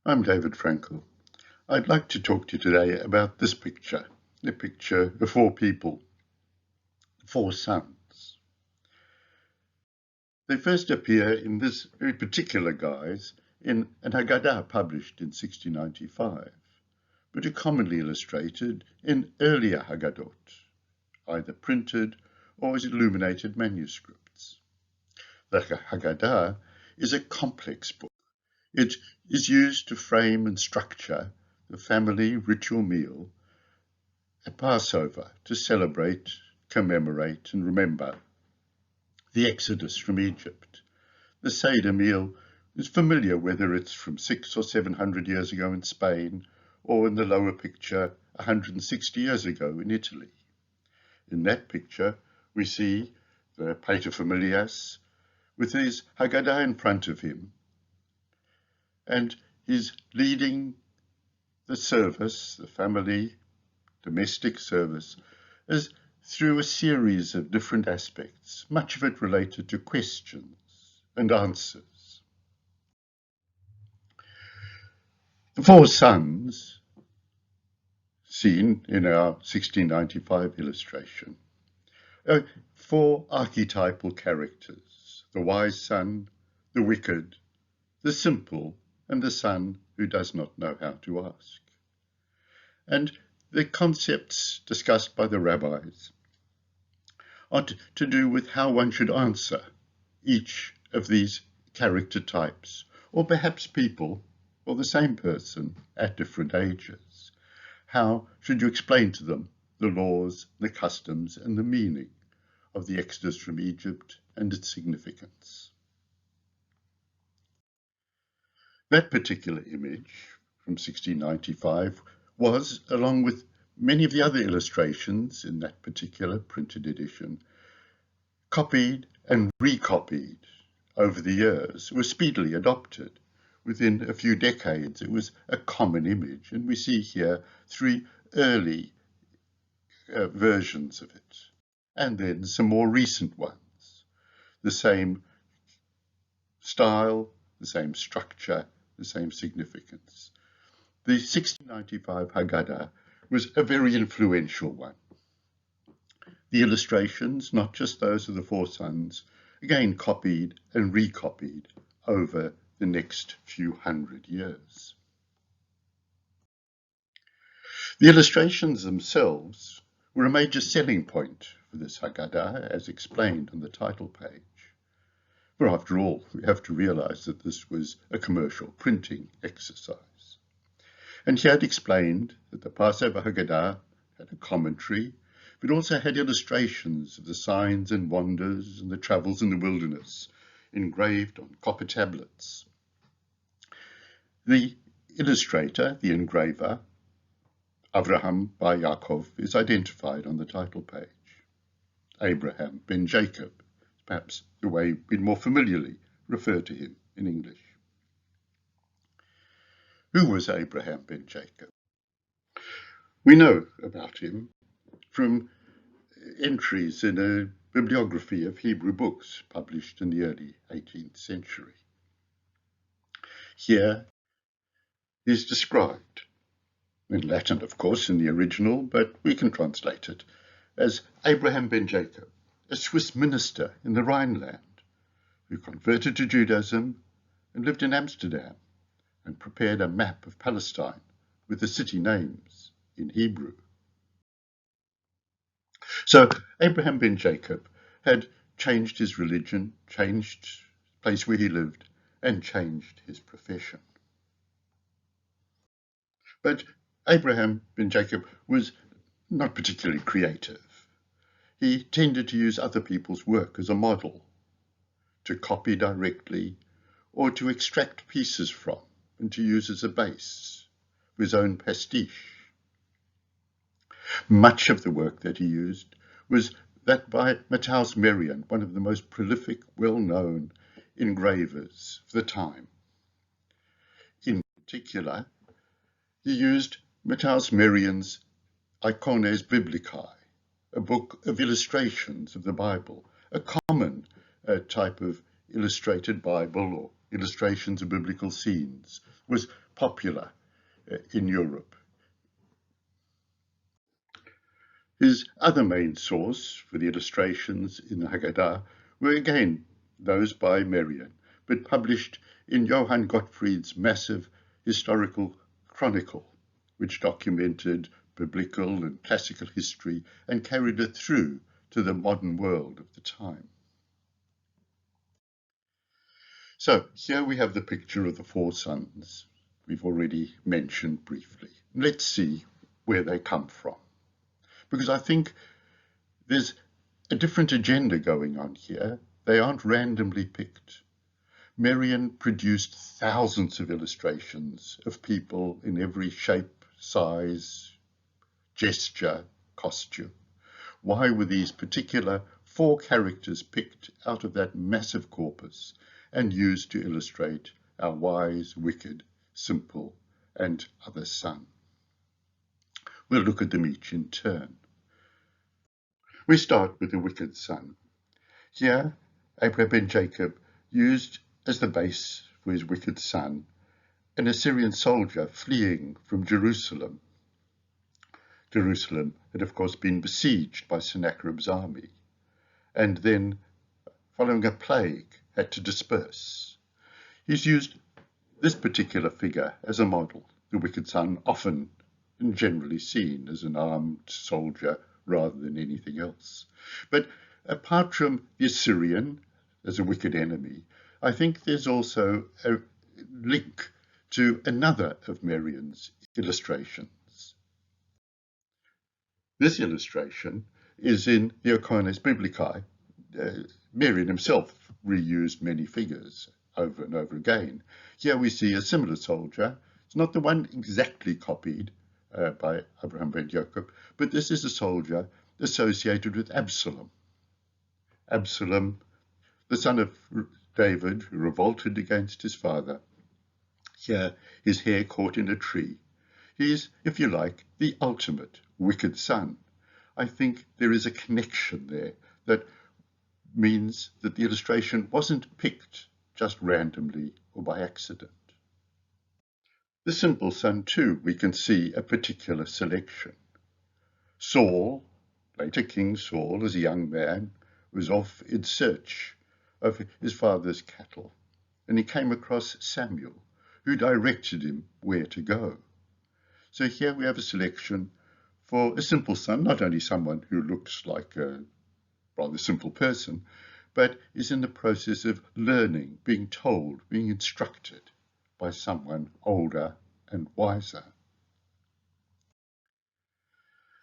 I'm David Frankel. I'd like to talk to you today about this picture, the picture of four people, four sons. They first appear in this very particular guise in an Haggadah published in 1695, but are commonly illustrated in earlier Haggadot, either printed or as illuminated manuscripts. The Haggadah is a complex book. It is used to frame and structure the family ritual meal at Passover to celebrate, commemorate and remember the Exodus from Egypt. The Seder meal is familiar whether it's from 600 or 700 years ago in Spain or in the lower picture 160 years ago in Italy. In that picture we see the paterfamilias with his Haggadah in front of him, and he's leading the service, the family domestic service, as through a series of different aspects, much of it related to questions and answers. The four sons, seen in our 1695 illustration, are four archetypal characters: the wise son, the wicked, the simple, and the son who does not know how to ask. And the concepts discussed by the rabbis are to do with how one should answer each of these character types, or perhaps people, or the same person at different ages. How should you explain to them the laws, the customs, and the meaning of the Exodus from Egypt and its significance? That particular image from 1695 was, along with many of the other illustrations in that particular printed edition, copied and recopied over the years. It was speedily adopted. Within a few decades, it was a common image, and we see here three early versions of it, and then some more recent ones. The same style, the same structure, the same significance. The 1695 Haggadah was a very influential one. The illustrations, not just those of the four sons, again copied and recopied over the next few hundred years. The illustrations themselves were a major selling point for this Haggadah, as explained on the title page. For after all, we have to realize that this was a commercial printing exercise. And he had explained that the Passover Haggadah had a commentary, but also had illustrations of the signs and wonders and the travels in the wilderness engraved on copper tablets. The illustrator, the engraver, Avraham bar Yaakov, is identified on the title page. Abraham ben Jacob, perhaps the way we'd more familiarly refer to him in English. Who was Abraham ben Jacob? We know about him from entries in a bibliography of Hebrew books published in the early 18th century. Here is described, in Latin of course in the original, but we can translate it as Abraham ben Jacob, a Swiss minister in the Rhineland, who converted to Judaism and lived in Amsterdam and prepared a map of Palestine with the city names in Hebrew. So Abraham ben Jacob had changed his religion, changed the place where he lived, and changed his profession. But Abraham ben Jacob was not particularly creative. He tended to use other people's work as a model, to copy directly, or to extract pieces from and to use as a base for his own pastiche. Much of the work that he used was that by Matthaus Merian, one of the most prolific, well-known engravers of the time. In particular, he used Matthaus Merian's Icones Biblicae, a book of illustrations of the Bible, a common type of illustrated Bible or illustrations of biblical scenes, was popular in Europe. His other main source for the illustrations in the Haggadah were again those by Merian, but published in Johann Gottfried's massive historical chronicle, which documented biblical and classical history and carried it through to the modern world of the time. So here we have the picture of the four sons we've already mentioned briefly. Let's see where they come from, because I think there's a different agenda going on here. They aren't randomly picked. Merian produced thousands of illustrations of people in every shape, size, gesture, costume. Why were these particular four characters picked out of that massive corpus and used to illustrate our wise, wicked, simple, and other son? We'll look at them each in turn. We start with the wicked son. Here, Abraham ben Jacob used as the base for his wicked son an Assyrian soldier fleeing from Jerusalem. Jerusalem had, of course, been besieged by Sennacherib's army, and then, following a plague, had to disperse. He's used this particular figure as a model, the wicked son, often and generally seen as an armed soldier rather than anything else. But apart from the Assyrian as a wicked enemy, I think there's also a link to another of Merian's illustrations. This illustration is in the Icones Biblicae. Merian himself reused many figures over and over again. Here we see a similar soldier. It's not the one exactly copied by Abraham ben Jacob, but this is a soldier associated with Absalom. Absalom, the son of David, who revolted against his father. Here, his hair caught in a tree. He is, if you like, the ultimate wicked son. I think there is a connection there that means that the illustration wasn't picked just randomly or by accident. The simple son, too, we can see a particular selection. Saul, later King Saul, as a young man, was off in search of his father's cattle, and he came across Samuel, who directed him where to go. So here we have a selection for a simple son, not only someone who looks like a rather simple person, but is in the process of learning, being told, being instructed by someone older and wiser.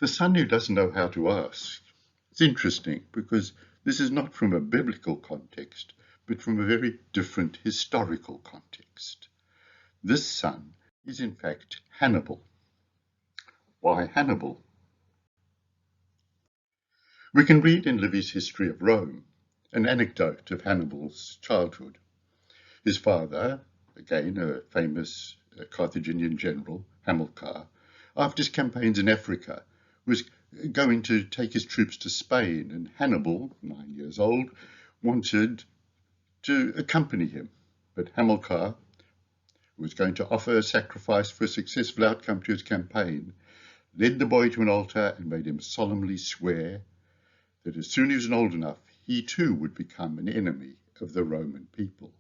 The son who doesn't know how to ask. It's interesting because this is not from a biblical context, but from a very different historical context. This son is in fact Hannibal. Why Hannibal? We can read in Livy's History of Rome an anecdote of Hannibal's childhood. His father, again a famous Carthaginian general, Hamilcar, after his campaigns in Africa, was going to take his troops to Spain, and Hannibal, 9 years old, wanted to accompany him. But Hamilcar, who was going to offer a sacrifice for a successful outcome to his campaign, led the boy to an altar and made him solemnly swear that as soon as he was old enough, he too would become an enemy of the Roman people.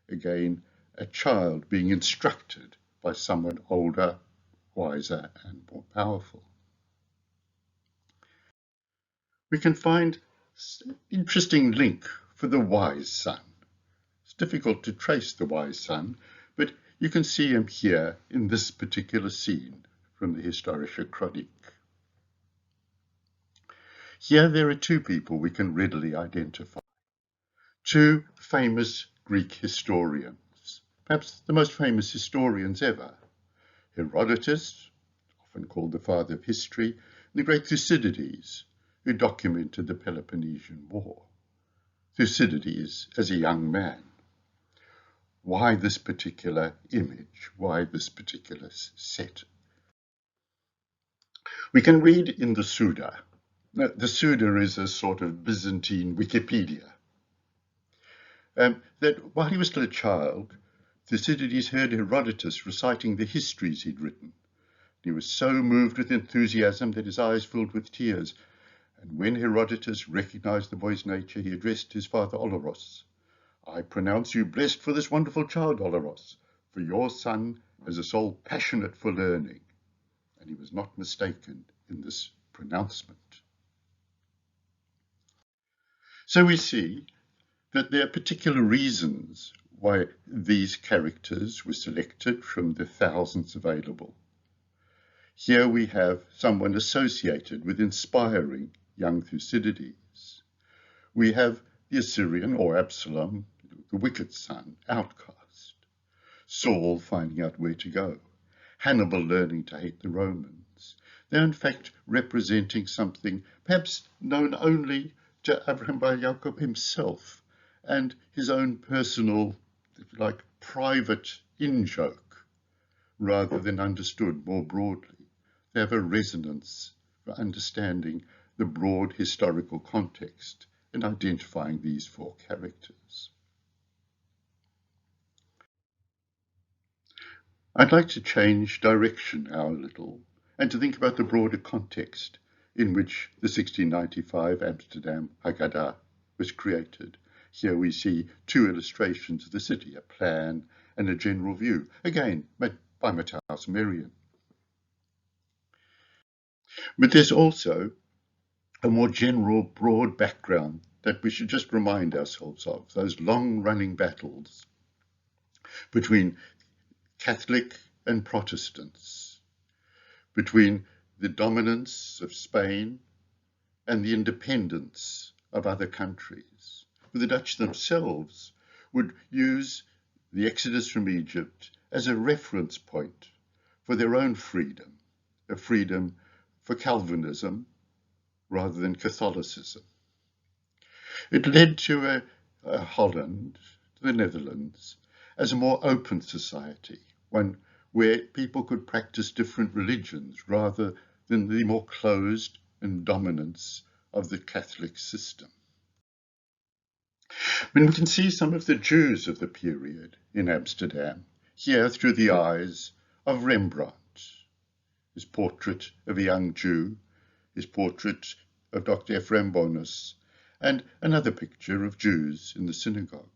Again, a child being instructed by someone older, wiser, and more powerful. We can find an interesting link for the wise son. It's difficult to trace the wise son, but you can see him here in this particular scene from the Historische Chronik. Here there are two people we can readily identify. Two famous Greek historians, perhaps the most famous historians ever. Herodotus, often called the father of history, and the great Thucydides, who documented the Peloponnesian War. Thucydides as a young man. Why this particular image? Why this particular set? We can read in the Suda. Now, the Suda is a sort of Byzantine Wikipedia. that while he was still a child, Thucydides heard Herodotus reciting the histories he'd written. He was so moved with enthusiasm that his eyes filled with tears, and when Herodotus recognized the boy's nature, he addressed his father Oleros. I pronounce you blessed for this wonderful child, Oleros, for your son has a soul passionate for learning. And he was not mistaken in this pronouncement. So we see that there are particular reasons why these characters were selected from the thousands available. Here we have someone associated with inspiring young Thucydides. We have the Assyrian, or Absalom, the wicked son, outcast. Saul finding out where to go. Hannibal learning to hate the Romans. They're in fact representing something perhaps known only to Abraham Bar Yaakov himself and his own personal, if you like, private in-joke, rather than understood more broadly. They have a resonance for understanding the broad historical context in identifying these four characters. I'd like to change direction now a little and to think about the broader context in which the 1695 Amsterdam Haggadah was created. Here we see two illustrations of the city, a plan and a general view, again made by Matthias Merian. But there's also a more general, broad background that we should just remind ourselves of, those long-running battles between Catholic and Protestants, between the dominance of Spain and the independence of other countries. The Dutch themselves would use the exodus from Egypt as a reference point for their own freedom, a freedom for Calvinism rather than Catholicism. It led to a Holland, the Netherlands, as a more open society, one where people could practice different religions rather than the more closed and dominance of the Catholic system. And we can see some of the Jews of the period in Amsterdam here through the eyes of Rembrandt. His portrait of a young Jew, his portrait of Dr. Ephraim Bonus, and another picture of Jews in the synagogue.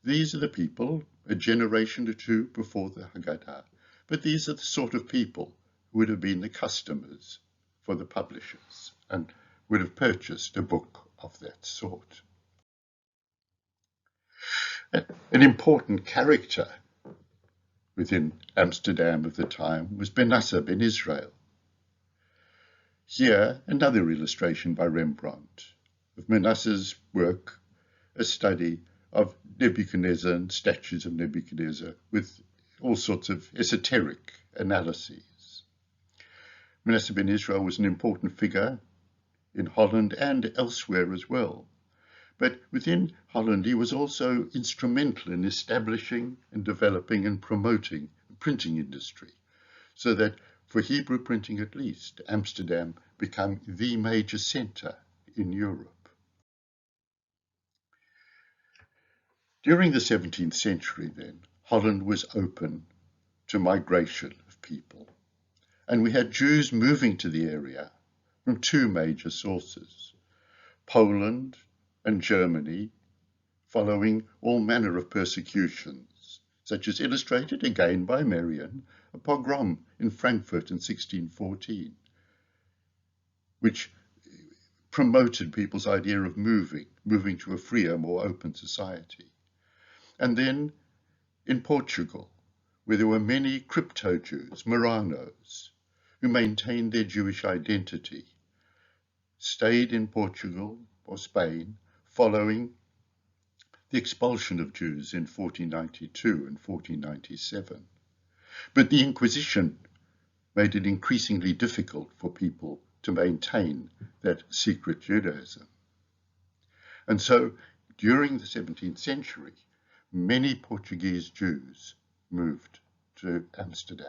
These are the people, a generation or two before the Haggadah, but these are the sort of people who would have been the customers for the publishers and would have purchased a book of that sort. An important character within Amsterdam of the time was Manasseh ben Israel. Here, another illustration by Rembrandt of Manasseh's work, a study of Nebuchadnezzar and statues of Nebuchadnezzar with all sorts of esoteric analyses. Manasseh ben Israel was an important figure in Holland and elsewhere as well. But within Holland, he was also instrumental in establishing and developing and promoting the printing industry, so that for Hebrew printing at least, Amsterdam became the major center in Europe. During the 17th century then, Holland was open to migration of people, and we had Jews moving to the area from two major sources, Poland and Germany, following all manner of persecutions, such as illustrated again by Merian, a pogrom in Frankfurt in 1614, which promoted people's idea of moving to a freer, more open society. And then in Portugal, where there were many crypto-Jews, Marranos, who maintained their Jewish identity, stayed in Portugal or Spain following the expulsion of Jews in 1492 and 1497. But the Inquisition made it increasingly difficult for people to maintain that secret Judaism. And so, during the 17th century, many Portuguese Jews moved to Amsterdam.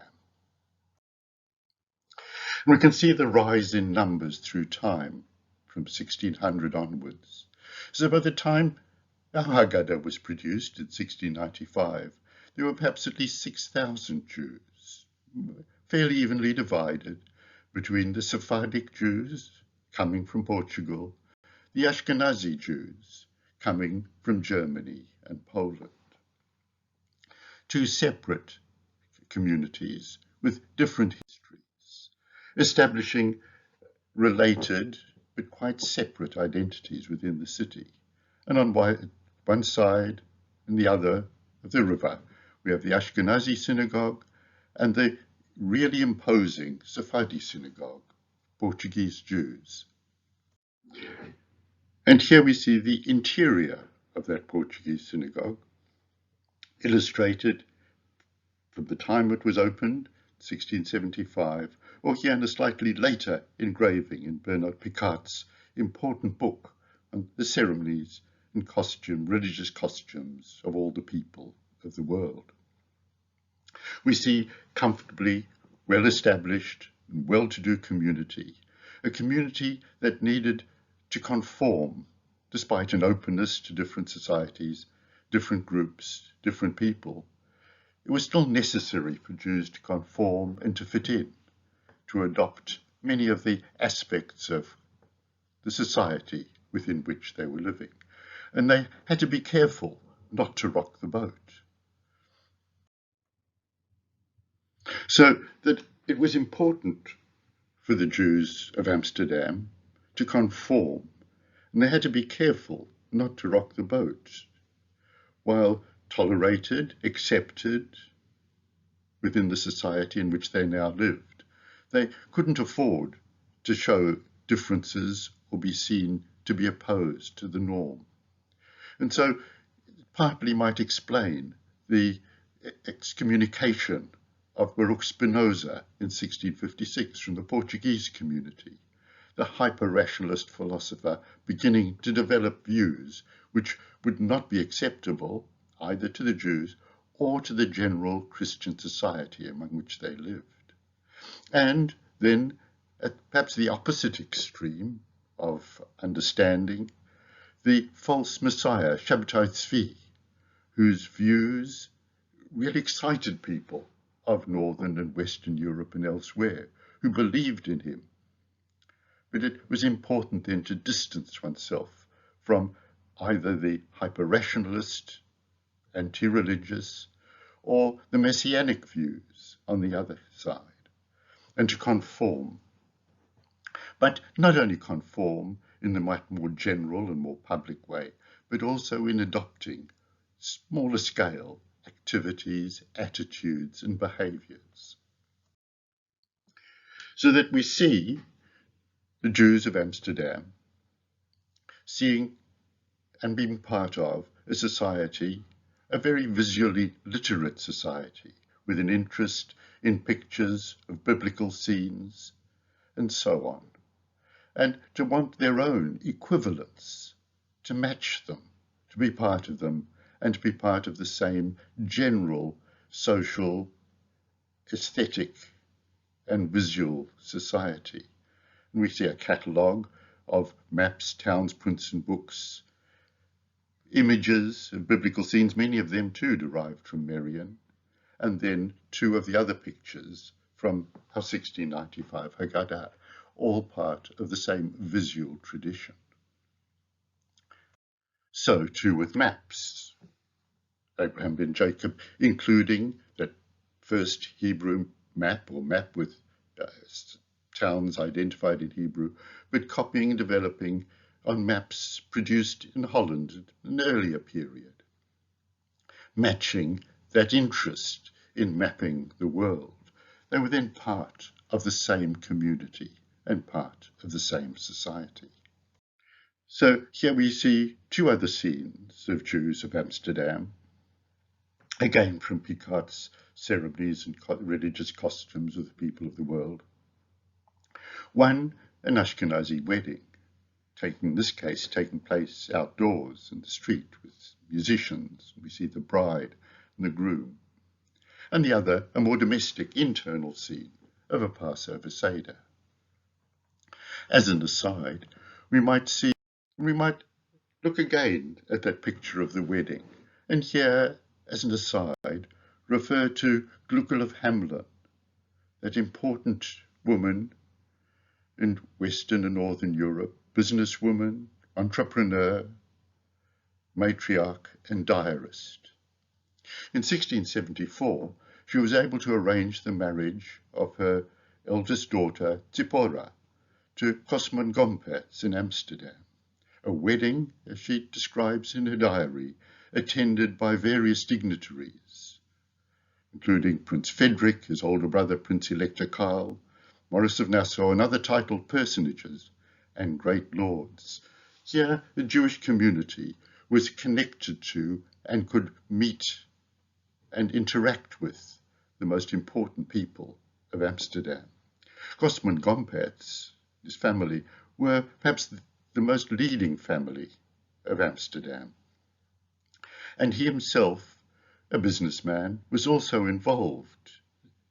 And we can see the rise in numbers through time, from 1600 onwards. So by the time our Haggadah was produced in 1695, there were perhaps at least 6,000 Jews, fairly evenly divided between the Sephardic Jews coming from Portugal, the Ashkenazi Jews coming from Germany and Poland. Two separate communities with different histories, establishing related but quite separate identities within the city. And on one side and the other of the river, we have the Ashkenazi synagogue and the really imposing Sephardi synagogue, Portuguese Jews. And here we see the interior of that Portuguese synagogue, illustrated from the time it was opened, 1675, or here in a slightly later engraving in Bernard Picard's important book on the ceremonies and religious costumes of all the people of the world. We see comfortably well-established and well-to-do community, a community that needed to conform despite an openness to different societies, different groups, different people. It was still necessary for Jews to conform and to fit in, to adopt many of the aspects of the society within which they were living. And they had to be careful not to rock the boat. So that it was important for the Jews of Amsterdam to conform, and they had to be careful not to rock the boat, while tolerated, accepted within the society in which they now lived. They couldn't afford to show differences or be seen to be opposed to the norm. And so it partly might explain the excommunication of Baruch Spinoza in 1656 from the Portuguese community, the hyper-rationalist philosopher beginning to develop views which would not be acceptable either to the Jews or to the general Christian society among which they lived. And then at perhaps the opposite extreme of understanding, the false messiah, Shabtai Tzvi, whose views really excited people of Northern and Western Europe and elsewhere, who believed in him. But it was important then to distance oneself from either the hyper-rationalist, anti-religious, or the messianic views on the other side, and to conform. But not only conform in the much more general and more public way, but also in adopting smaller scale activities, attitudes, and behaviors. So that we see the Jews of Amsterdam seeing and being part of a society, a very visually literate society, with an interest in pictures of biblical scenes, and so on, and to want their own equivalents, to match them, to be part of them, and to be part of the same general social, aesthetic, and visual society. And we see a catalogue of maps, towns, prints, and books, images of biblical scenes, many of them too derived from Marian, and then two of the other pictures from our 1695 Haggadah, all part of the same visual tradition. So too with maps. Abraham ben Jacob, including that first Hebrew map, or map with towns identified in Hebrew, but copying and developing on maps produced in Holland at an earlier period, matching that interest in mapping the world. They were then part of the same community and part of the same society. So here we see two other scenes of Jews of Amsterdam, again from Picard's ceremonies and religious costumes of the people of the world. One, an Ashkenazi wedding, in this case taking place outdoors in the street with musicians. We see the bride and the groom. And the other, a more domestic internal scene of a Passover Seder. As an aside, we might Look again at that picture of the wedding, and here, as an aside, refer to Gluckel of Hamelin, that important woman in Western and Northern Europe, businesswoman, entrepreneur, matriarch, and diarist. In 1674, she was able to arrange the marriage of her eldest daughter, Zipporah, to Cosman Gompertz in Amsterdam, a wedding, as she describes in her diary, attended by various dignitaries, including Prince Frederick, his older brother Prince Elector Karl, Maurice of Nassau, and other titled personages and great lords. Here, the Jewish community was connected to and could meet and interact with the most important people of Amsterdam. Cosman Gompertz, his family, were perhaps the most leading family of Amsterdam. And he himself, a businessman, was also involved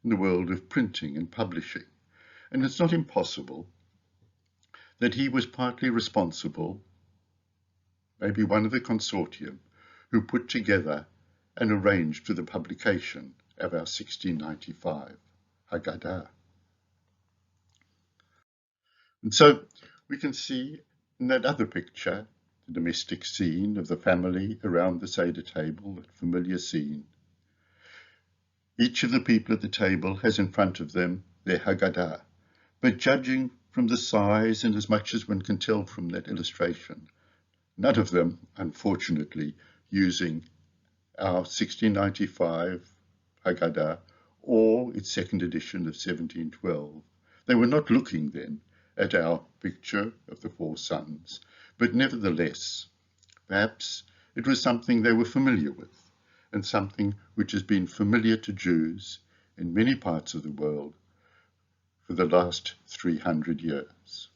in the world of printing and publishing. And it's not impossible that he was partly responsible, maybe one of the consortium, who put together and arranged for the publication of our 1695 Haggadah. And so we can see in that other picture, the domestic scene of the family around the Seder table, that familiar scene. Each of the people at the table has in front of them their Haggadah, but judging from the size and as much as one can tell from that illustration, none of them, unfortunately, using our 1695 Haggadah or its second edition of 1712. They were not looking then at our picture of the four sons, but nevertheless, perhaps it was something they were familiar with, and something which has been familiar to Jews in many parts of the world for the last 300 years.